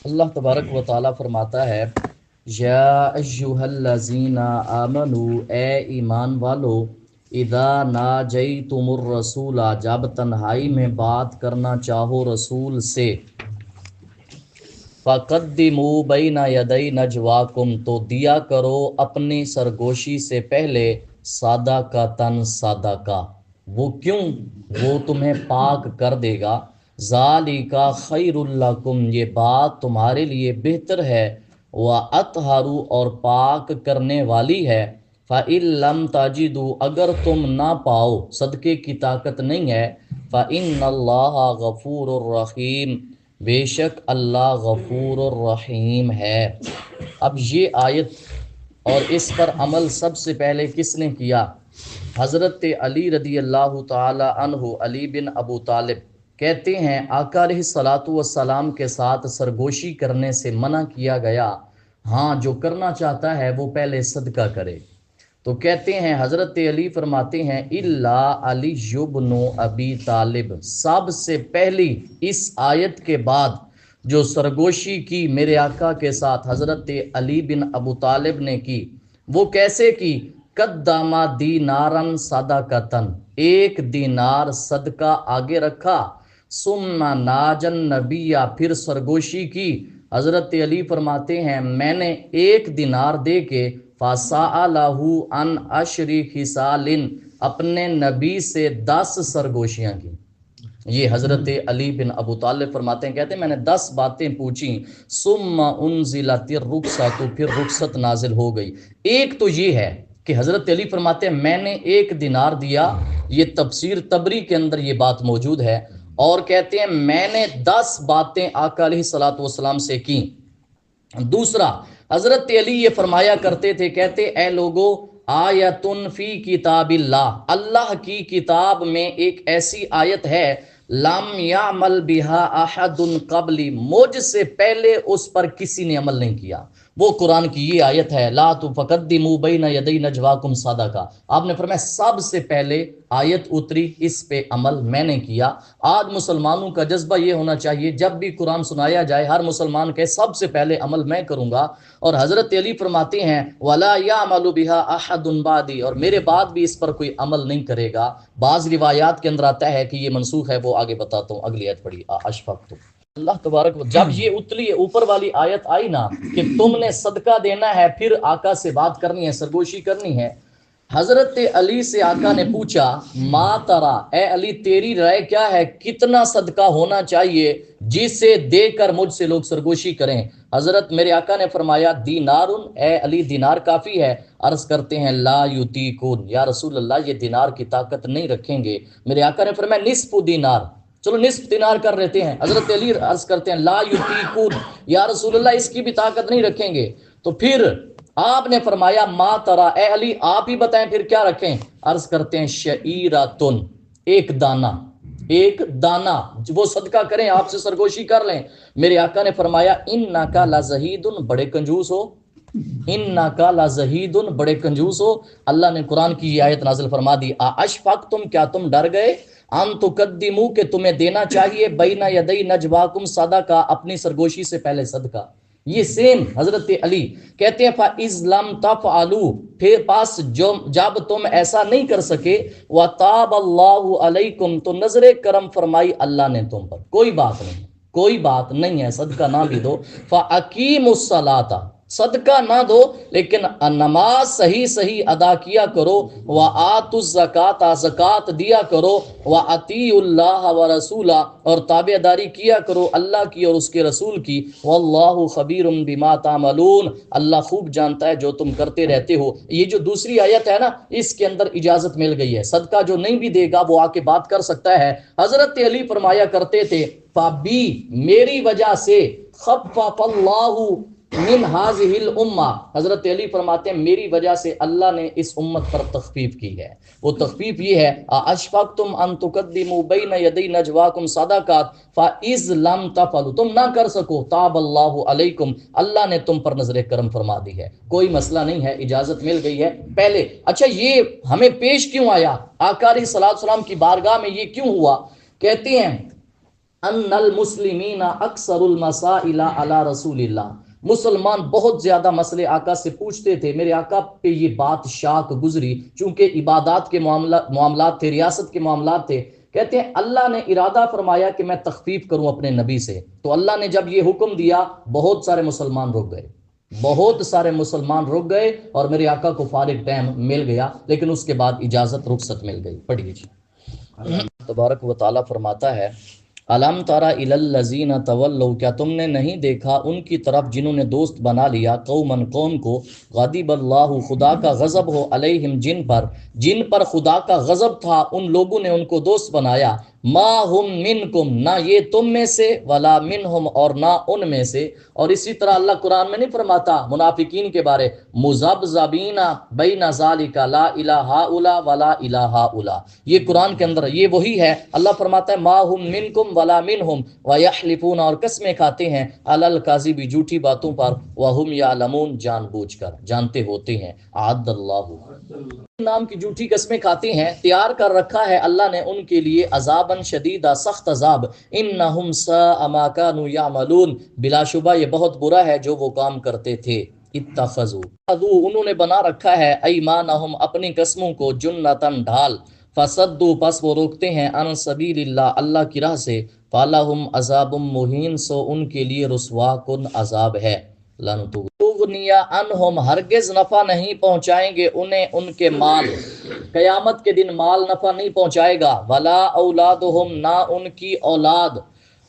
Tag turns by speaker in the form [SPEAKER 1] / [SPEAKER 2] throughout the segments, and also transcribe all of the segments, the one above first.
[SPEAKER 1] اللہ تبارک و تعالیٰ فرماتا ہے یا ایہا آمنو، اے ایمان والو، اذا ناجیتم الرسول، جب تنہائی میں بات کرنا چاہو رسول سے، فقدموا بین یدی نجواکم، تو دیا کرو اپنی سرگوشی سے پہلے صدقۃ صدقہ۔ وہ کیوں؟ وہ تمہیں پاک کر دے گا۔ ذالک خیر لکم، یہ بات تمہارے لیے بہتر ہے، وَأَطْہَرُ، اور پاک کرنے والی ہے۔ فَإِن لَّمْ تَجِدُوا، اگر تم نہ پاؤ، صدقے کی طاقت نہیں ہے، فَإِنَّ اللَّهَ غَفُورٌ رَحِيمٌ، بے شک اللہ غفور الرحیم ہے۔ اب یہ آیت اور اس پر عمل سب سے پہلے کس نے کیا؟ حضرت علی رضی اللہ تعالی عنہ، علی بن ابو طالب کہتے ہیں آقا علیہ الصلاۃ والسلام کے ساتھ سرگوشی کرنے سے منع کیا گیا، ہاں جو کرنا چاہتا ہے وہ پہلے صدقہ کرے۔ تو کہتے ہیں حضرت علی فرماتے ہیں الا علی بن ابی طالب، سب سے پہلی اس آیت کے بعد جو سرگوشی کی میرے آقا کے ساتھ حضرت علی بن ابو طالب نے کی، وہ کیسے کی؟ قدم دینارن صدقۃ، ایک دینار صدقہ آگے رکھا، ثم ناجن نبی، پھر سرگوشی کی۔ حضرت علی فرماتے ہیں میں نے ایک دینار دے کے فَسَأَلَهُ عَنْ عَشْرِ خِصَالٍ، اپنے نبی سے 10 سرگوشیاں کی۔ یہ حضرت علی بن ابو طالب فرماتے ہیں، کہتے ہیں میں نے 10 باتیں پوچھیں، ثم انزلت الرخصۃ، پھر رخصت نازل ہو گئی۔ ایک تو یہ ہے کہ حضرت علی فرماتے ہیں میں نے ایک دینار دیا، یہ تفسیر طبری کے اندر یہ بات موجود ہے، اور کہتے ہیں میں نے 10 باتیں آقا علیہ الصلوۃ والسلام سے کی۔ دوسرا، حضرت علی یہ فرمایا کرتے تھے، کہتے اے لوگو، آیتن فی کتاب اللہ، اللہ کی کتاب میں ایک ایسی آیت ہے، لم یعمل بہا احد قبلی، مجھ سے پہلے اس پر کسی نے عمل نہیں کیا۔ وہ قرآن کی یہ آیت ہے، لا تقدموا بین یدی نجواکم صدقہ۔ آپ نے فرمایا سب سے پہلے آیت اتری، اس پہ عمل میں نے کیا۔ آج مسلمانوں کا جذبہ یہ ہونا چاہیے، جب بھی قرآن سنایا جائے ہر مسلمان کہے سب سے پہلے عمل میں کروں گا۔ اور حضرت علی فرماتے ہیں ولا یعمل بہا احد بعدی، اور میرے بعد بھی اس پر کوئی عمل نہیں کرے گا۔ بعض روایات کے اندر آتا ہے کہ یہ منسوخ ہے، وہ آگے بتاتا ہوں، اگلی آیت پڑھی اشفقت۔ اللہ تبارک جب یہ اتلی اوپر والی آیت آئی نا کہ تم نے صدقہ دینا ہے، پھر آقا سے بات کرنی ہے، سرگوشی کرنی ہے، حضرت علی سے آقا نے پوچھا ما ترا، اے علی تیری رائے کیا ہے، کتنا صدقہ ہونا چاہیے جسے دے کر مجھ سے لوگ سرگوشی کریں؟ حضرت میرے آقا نے فرمایا دینار، اے علی دینار کافی ہے۔ عرض کرتے ہیں لا یطیقون، یا رسول اللہ یہ دینار کی طاقت نہیں رکھیں گے۔ میرے آقا نے فرمایا نصف دینار، چلو نصف دینار کر رہتے ہیں۔ حضرت علی عرض کرتے ہیں لا یطیقون، یا رسول اللہ اس کی بھی طاقت نہیں رکھیں گے۔ تو پھر آپ نے فرمایا ما ترا، اے علی آپ ہی بتائیں پھر کیا رکھیں؟ عرض کرتے ہیں شعیراتن، ایک دانہ، ایک دانہ، وہ صدقہ کریں، آپ سے سرگوشی کر لیں۔ میرے آقا نے فرمایا انکا لزہید، بڑے کنجوس ہو، انکا لزہید، بڑے کنجوس ہو۔ اللہ نے قرآن کی یہ آیت نازل فرما دی اشفقتم، کیا تم ڈر گئے، ان تقدموا، کہ تمہیں دینا چاہیے بین یدی نجواکم صدقہ، اپنی سرگوشی سے پہلے صدقہ۔ یہ سیم حضرت علی کہتے ہیں فَإِذْ لَمْ تَفْعَلُوا، پھر پاس جب تم ایسا نہیں کر سکے، وَتَابَ اللَّهُ عَلَيْكُمْ، تو نظر کرم فرمائی اللہ نے تم پر، کوئی بات نہیں، کوئی بات نہیں ہے، صدقہ نہ بھی دو، فَأَقِيمُوا الصَّلَاةَ، صدقہ نہ دو لیکن نماز صحیح صحیح ادا کیا کرو، وَآتُوا الزَّكَاةَ، زکوٰۃ دیا کرو، وَأَطِیعُوا اللَّهَ وَرَسُولَهُ، اور تابع داری کیا کرو اللہ کی اور اس کے رسول کی، وَاللَّهُ خَبِيرٌ بِمَا تَعْمَلُونَ، اللہ خوب جانتا ہے جو تم کرتے رہتے ہو۔ یہ جو دوسری آیت ہے نا، اس کے اندر اجازت مل گئی ہے، صدقہ جو نہیں بھی دے گا وہ آ کے بات کر سکتا ہے۔ حضرت علی فرمایا کرتے تھے فَبِی، میری وجہ سے، خَفَّفَ اللَّهُ من ہذہ الامہ، حضرت علی فرماتے ہیں میری وجہ سے اللہ نے اس امت پر تخفیف کی ہے۔ وہ تخفیف یہ ہے اشفقتم ان تقدموا بین یدی نجواکم صدقات فاذ لم تفعلوا، تم نہ کر سکو، تاب اللہ علیکم، اللہ نے تم پر نظر کرم فرما دی ہے، کوئی مسئلہ نہیں ہے، اجازت مل گئی ہے پہلے۔ اچھا یہ ہمیں پیش کیوں آیا آقا علیہ الصلوۃ والسلام کی بارگاہ میں، یہ کیوں ہوا؟ کہتے ہیں ان المسلمین اکثر المسائل علی رسول اللہ، مسلمان بہت زیادہ مسئلے آقا سے پوچھتے تھے، میرے آقا پہ یہ بات شاک گزری، چونکہ عبادات کے معاملات تھے، ریاست کے معاملات تھے۔ کہتے ہیں اللہ نے ارادہ فرمایا کہ میں تخفیف کروں اپنے نبی سے، تو اللہ نے جب یہ حکم دیا بہت سارے مسلمان رک گئے، بہت سارے مسلمان رک گئے اور میرے آقا کو فارغ ٹائم مل گیا، لیکن اس کے بعد اجازت رخصت مل گئی۔ پڑھیے جی۔ تبارک و تعالیٰ فرماتا ہے الم ترى الى الذين تولوا، کیا تم نے نہیں دیکھا ان کی طرف جنہوں نے دوست بنا لیا، قوما قوم کو، غضب اللہ خدا کا غضب ہو، علیہم جن پر خدا کا غضب تھا، ان لوگوں نے ان کو دوست بنایا، ما ہم منکم، نہ یہ تم میں سے، ولا منہم، اور نہ ان میں سے۔ اور اسی طرح اللہ قرآن میں نہیں فرماتا منافقین کے بارے مذبذبین بین ذالک لا الہ ہؤلاء ولا الہ ہؤلاء، یہ قرآن کے اندر یہ وہی ہے۔ اللہ فرماتا ہے ما ہم منکم ولا منہم ویحلفون، اور قسمیں کھاتے ہیں، علی الکاذب، جھوٹی باتوں پر، وہم یعلمون، جان بوجھ کر، جانتے ہوتے ہیں، اعد اللہ، نام کی جھوٹی قسمیں کھاتے ہیں، تیار کر رکھا ہے اللہ نے ان کے لیے عذاباً شدیدہ، سخت عذاب، انہم ساء ما کانوا یعملون، بلا شبہ یہ بہت برا ہے جو وہ کام کرتے تھے۔ اتخذوا، انہوں نے بنا رکھا ہے، ایمانہم، اپنی قسموں کو، جنتاً ڈھال، فصدوا، پس وہ روکتے ہیں، عن سبیل اللہ، اللہ کی راہ سے، فلہم عذاب مہین، سو ان کے لیے رسوا کن عذاب ہے۔ لن تغنیا عنہم، ہرگز نفع نہیں پہنچائیں گے انہیں ان کے مال، قیامت کے دن مال نفع نہیں پہنچائے گا، ولا اولادہم، نہ ان کی اولاد،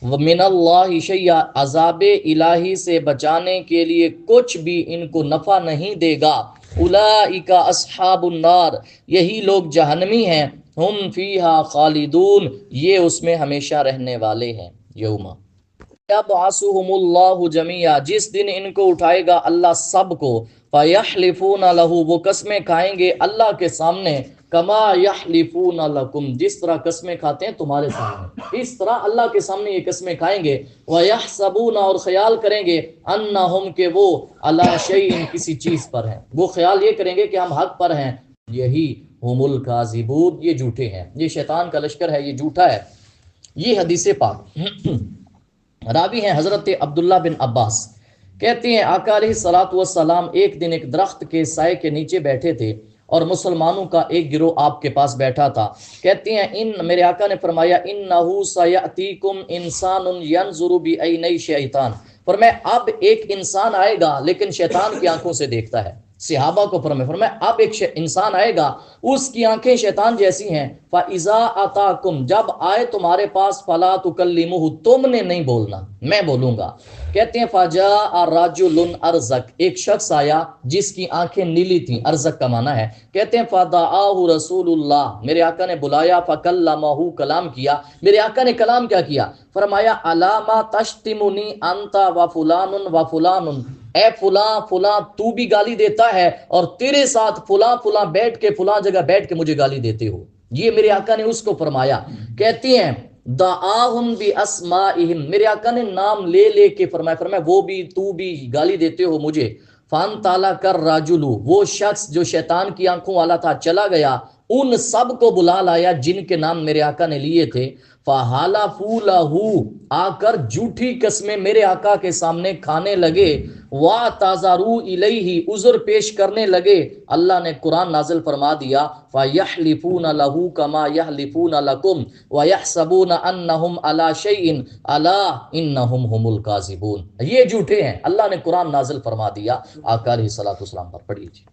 [SPEAKER 1] من اللہ شیئا، عذاب الہی سے بچانے کے لیے کچھ بھی ان کو نفع نہیں دے گا۔ اولئک اصحاب النار، یہی لوگ جہنمی ہیں، ہم فیہا خالدون، یہ اس میں ہمیشہ رہنے والے ہیں۔ یوم یبعثہم اللہ جمیعا، جس دن ان کو اٹھائے گا اللہ سب کو، فیحلفون لہ، وہ قسمیں کھائیں گے اللہ کے سامنے، کما یحلفون لکم، جس طرح قسمیں کھاتے ہیں تمہارے سامنے، اس طرح اللہ کے سامنے یہ قسمیں کھائیں گے، ویحسبون، اور خیال کریں گے، انہم، کہ وہ، علی شیء، کسی چیز پر ہیں، وہ خیال یہ کریں گے کہ ہم حق پر ہیں، یہی ہم الکاذبون، یہ جھوٹے ہیں، یہ شیطان کا لشکر ہے، یہ جھوٹا ہے۔ یہ حدیث پاک، راوی ہیں حضرت عبداللہ بن عباس، کہتے ہیں آقا علیہ الصلوۃ والسلام ایک دن ایک درخت کے سائے کے نیچے بیٹھے تھے اور مسلمانوں کا ایک گروہ آپ کے پاس بیٹھا تھا۔ کہتے ہیں میرے آقا نے فرمایا انہ سیأتیکم انسان ینظر بعینی شیطان، فرمایا اب ایک انسان آئے گا لیکن شیطان کی آنکھوں سے دیکھتا ہے۔ صحابہ کو فرمایا اب ایک انسان آئے گا اس کی آنکھیں شیطان جیسی ہیں، فَإِذَا أَتَاكُمْ، جب آئے تمہارے پاس، فَلَا تُكَلِّمُهُ، تم نے نہیں بولنا، میں بولوں گا۔ کہتے ہیں فَجَاءَ رَجُلٌ أَرْزَقٌ، ایک شخص آیا جس کی آنکھیں نیلی تھیں، ارزق کا معنی ہے۔ کہتے ہیں فَدَعَاهُ رسول اللہ، میرے آقا نے بلایا، فَكَلَّمَهُ، کلام کیا۔ میرے آقا نے کلام کیا کیا؟ فرمایا أَلَا مَا تَشْتِمُنِي أَنْتَ وَفُلَانٌ وَفُلَانٌ، اے فلاں فلاں تو بھی گالی دیتا ہے اور تیرے ساتھ فلاں فلاں بیٹھ کے فلاں جگہ بیٹھ کے مجھے گالی دیتے ہو۔ یہ میرے آقا نے اس کو فرمایا۔ کہتی ہیں دعاہم باسمائہم، میرے آقا نے نام لے لے کے فرمایا وہ بھی تو بھی گالی دیتے ہو مجھے۔ فان تالا کر راجلو، وہ شخص جو شیطان کی آنکھوں والا تھا چلا گیا، ان سب کو بلا لایا جن کے نام میرے آقا نے لیے تھے۔ فَحَلَفُوا لَهُ، آ کر جھوٹی قسمیں میرے آقا کے سامنے کھانے لگے، وَاعْتَذَرُوا إِلَيْهِ، عذر پیش کرنے لگے۔ اللہ نے قرآن نازل فرما دیا فَيَحْلِفُونَ لَهُ كَمَا يَحْلِفُونَ لَكُمْ وَيَحْسَبُونَ أَنَّهُمْ عَلَى شَيْءٍ أَلَا إِنَّهُمْ هُمُ الْكَاذِبُونَ، یہ جھوٹے ہیں۔ اللہ نے قرآن نازل فرما دیا آقا علیہ الصلوۃ والسلام پر۔ پڑھیے۔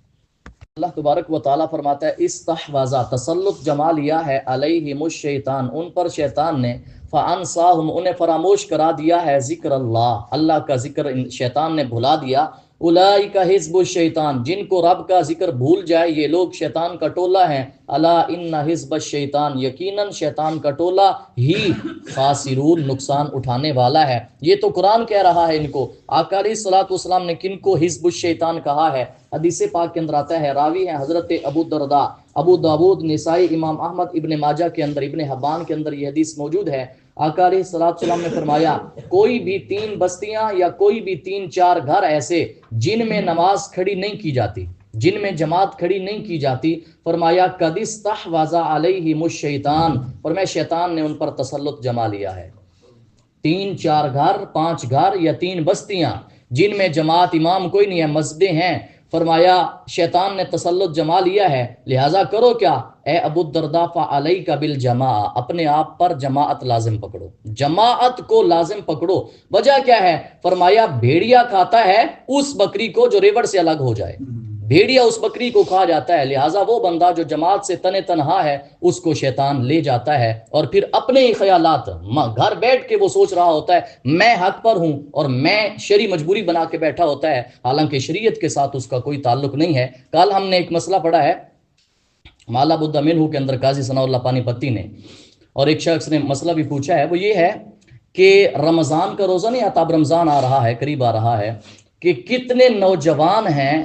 [SPEAKER 1] اللہ تبارک و تعالیٰ فرماتا ہے استحوذ، تسلط جما لیا ہے، علیہم الشیطان، ان پر شیطان نے، فانساہم، انہیں فراموش کرا دیا ہے، ذکر اللہ، اللہ کا ذکر شیطان نے بھلا دیا۔ اولئک حزب الشیطان، جن کو رب کا ذکر بھول جائے یہ لوگ شیطان کا ٹولہ ہیں۔ الا ان حزب الشیطان، یقیناً شیطان کا ٹولہ ہی خاسرون، نقصان اٹھانے والا ہے۔ یہ تو قرآن کہہ رہا ہے ان کو۔ آقا علیہ الصلوۃ والسلام نے کن کو حزب الشیطان کہا ہے؟ حدیث پاک کے اندر آتا ہے، راوی ہیں حضرت ابو الدرداء، ابو داود، نسائی، امام احمد، ابن ماجہ کے اندر، ابن حبان کے اندر یہ حدیث موجود ہے۔ آقا علیہ الصلوۃ والسلام نے فرمایا کوئی بھی 3 بستیاں یا کوئی بھی 3-4 گھر ایسے جن میں نماز کھڑی نہیں کی جاتی، جن میں جماعت کھڑی نہیں کی جاتی، فرمایا قد استحوذ علیہم الشیطان، فرمایا شیطان نے ان پر تسلط جما لیا ہے۔ 3 4 گھر 5 گھر یا 3 بستیاں جن میں جماعت امام کوئی نہیں ہے، مسجدیں ہیں، فرمایا شیطان نے تسلط جما لیا ہے، لہٰذا کرو کیا، اے ابو الدرداء فعلیک بالجماع، اپنے آپ پر جماعت لازم پکڑو، جماعت کو لازم پکڑو۔ وجہ کیا ہے؟ فرمایا بھیڑیا کھاتا ہے اس بکری کو جو ریوڑ سے الگ ہو جائے، بھیڑیا اس بکری کو کھا جاتا ہے، لہٰذا وہ بندہ جو جماعت سے تنہا ہے اس کو شیطان لے جاتا ہے، اور پھر اپنے ہی خیالات، گھر بیٹھ کے وہ سوچ رہا ہوتا ہے میں حق پر ہوں، اور میں شرعی مجبوری بنا کے بیٹھا ہوتا ہے، حالانکہ شریعت کے ساتھ اس کا کوئی تعلق نہیں ہے۔ کل ہم نے ایک مسئلہ پڑھا ہے مالا بدھ منہ کے اندر قاضی ثناء اللہ پانی پتی نے، اور ایک شخص نے مسئلہ بھی پوچھا ہے، وہ یہ ہے کہ رمضان کا روزہ نہیں آتا، اب رمضان آ رہا ہے، قریب آ رہا ہے، کہ کتنے نوجوان ہیں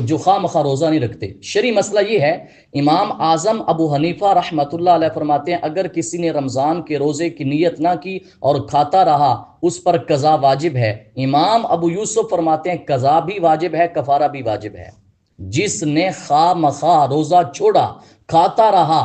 [SPEAKER 1] جو خواہ مخواہ روزہ نہیں رکھتے۔ شرعی مسئلہ یہ ہے، امام اعظم ابو حنیفہ رحمۃ اللہ علیہ فرماتے ہیں اگر کسی نے رمضان کے روزے کی نیت نہ کی اور کھاتا رہا اس پر قضا واجب ہے۔ امام ابو یوسف فرماتے ہیں قضا بھی واجب ہے، کفارہ بھی واجب ہے۔ جس نے خواہ مخواہ روزہ چھوڑا، کھاتا رہا،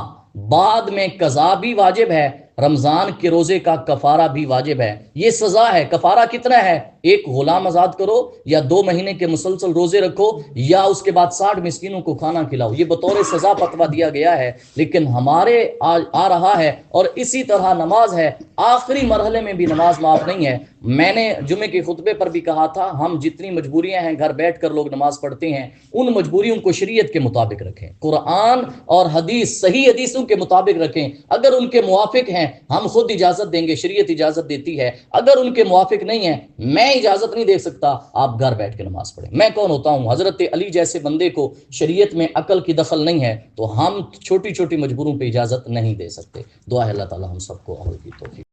[SPEAKER 1] بعد میں قضا بھی واجب ہے، رمضان کے روزے کا کفارہ بھی واجب ہے۔ یہ سزا ہے۔ کفارہ کتنا ہے؟ ایک غلام آزاد کرو، یا 2 مہینے کے مسلسل روزے رکھو، یا اس کے بعد 60 مسکینوں کو کھانا کھلاؤ۔ یہ بطور سزا فتویٰ دیا گیا ہے، لیکن ہمارے آ رہا ہے، اور اسی طرح نماز ہے، آخری مرحلے میں بھی نماز معاف نہیں ہے۔ میں نے جمعے کے خطبے پر بھی کہا تھا ہم جتنی مجبوریاں ہیں گھر بیٹھ کر لوگ نماز پڑھتے ہیں، ان مجبوریوں کو شریعت کے مطابق رکھیں، قرآن اور حدیث صحیح حدیثوں کے مطابق رکھیں۔ اگر ان کے موافق ہیں ہم خود اجازت دیں گے، شریعت اجازت دیتی ہے، اگر ان کے موافق نہیں ہیں میں اجازت نہیں دے سکتا، آپ گھر بیٹھ کے نماز پڑھیں۔ میں کون ہوتا ہوں؟ حضرت علی جیسے بندے کو شریعت میں عقل کی دخل نہیں ہے، تو ہم چھوٹی چھوٹی مجبوروں پہ اجازت نہیں دے سکتے۔ دعا ہے اللہ تعالی ہم سب کو عمل کی توفیق